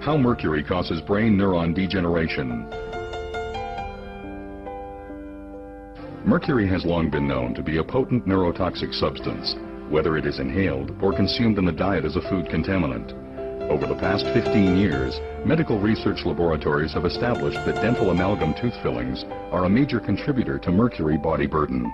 How mercury causes brain neuron degeneration. Mercury has long been known to be a potent neurotoxic substance, whether it is inhaled or consumed in the diet as a food contaminant. Over the past 15 years, medical research laboratories have established that dental amalgam tooth fillings are a major contributor to mercury body burden.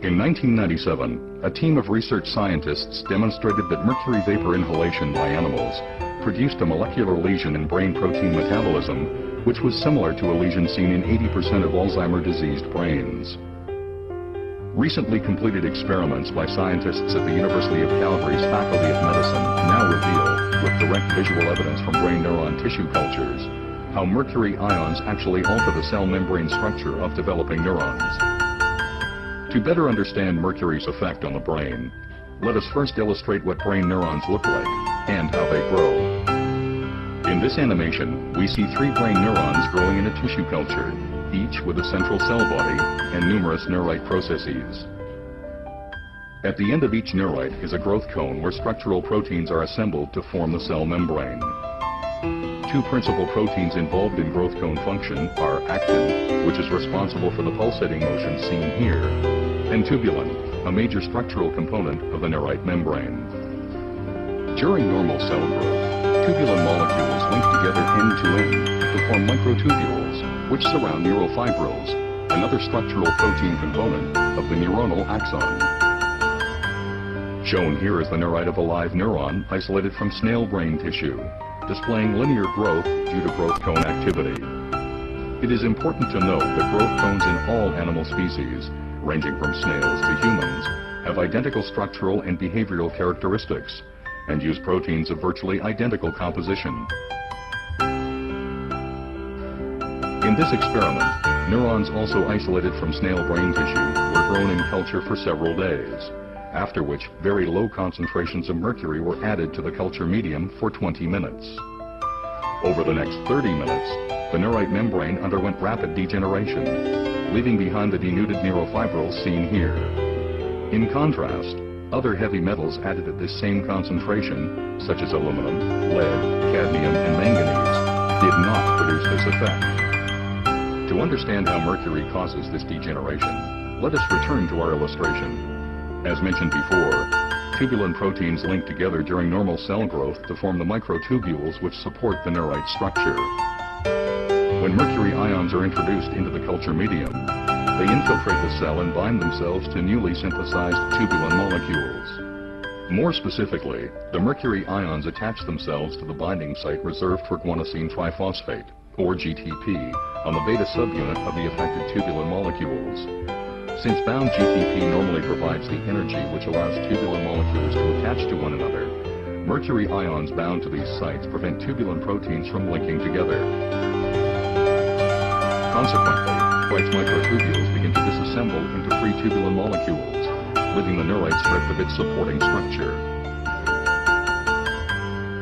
In 1997, a team of research scientists demonstrated that mercury vapor inhalation by animals produced a molecular lesion in brain protein metabolism, which was similar to a lesion seen in 80% of Alzheimer's diseased brains. Recently completed experiments by scientists at the University of Calgary's Faculty of Medicine now reveal, with direct visual evidence from brain neuron tissue cultures, how mercury ions actually alter the cell membrane structure of developing neurons. To better understand mercury's effect on the brain, let us first illustrate what brain neurons look like and how they grow. In this animation, we see 3 brain neurons growing in a tissue culture, each with a central cell body and numerous neurite processes. At the end of each neurite is a growth cone where structural proteins are assembled to form the cell membrane. 2 principal proteins involved in growth cone function are actin, which is responsible for the pulsating motion seen here, and tubulin, a major structural component of the neurite membrane. During normal cell growth, tubulin molecules link together end to end to form microtubules, which surround neurofibrils, another structural protein component of the neuronal axon. Shown here is the neurite of a live neuron isolated from snail brain tissue, displaying linear growth due to growth cone activity. It is important to note that growth cones in all animal species, ranging from snails to humans, have identical structural and behavioral characteristics, and use proteins of virtually identical composition. In this experiment, neurons also isolated from snail brain tissue were grown in culture for several days, after which very low concentrations of mercury were added to the culture medium for 20 minutes. Over the next 30 minutes, the neurite membrane underwent rapid degeneration, leaving behind the denuded neurofibrils seen here. In contrast, other heavy metals added at this same concentration, such as aluminum, lead, cadmium, and manganese, did not produce this effect. To understand how mercury causes this degeneration, let us return to our illustration. As mentioned before, tubulin proteins link together during normal cell growth to form the microtubules which support the neurite structure. When mercury ions are introduced into the culture medium, they infiltrate the cell and bind themselves to newly synthesized tubulin molecules. More specifically, the mercury ions attach themselves to the binding site reserved for guanosine triphosphate, or GTP, on the beta subunit of the affected tubulin molecules. Since bound GTP normally provides the energy which allows tubulin molecules to attach to one another, mercury ions bound to these sites prevent tubulin proteins from linking together. Consequently, White's microtubules begin to disassemble into free tubulin molecules, leaving the neurite stripped of its supporting structure.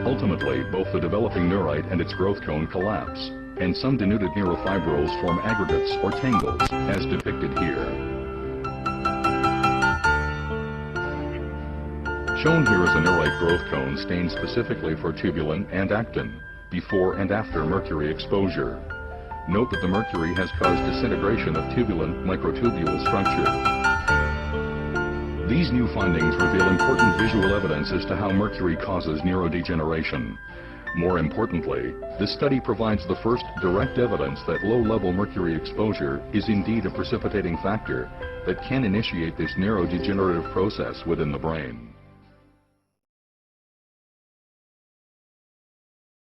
Ultimately, both the developing neurite and its growth cone collapse, and some denuded neurofibrils form aggregates or tangles, as depicted here. Shown here is a neurite growth cone stained specifically for tubulin and actin, before and after mercury exposure. Note that the mercury has caused disintegration of tubulin microtubule structure. These new findings reveal important visual evidence as to how mercury causes neurodegeneration. More importantly, this study provides the first direct evidence that low-level mercury exposure is indeed a precipitating factor that can initiate this neurodegenerative process within the brain.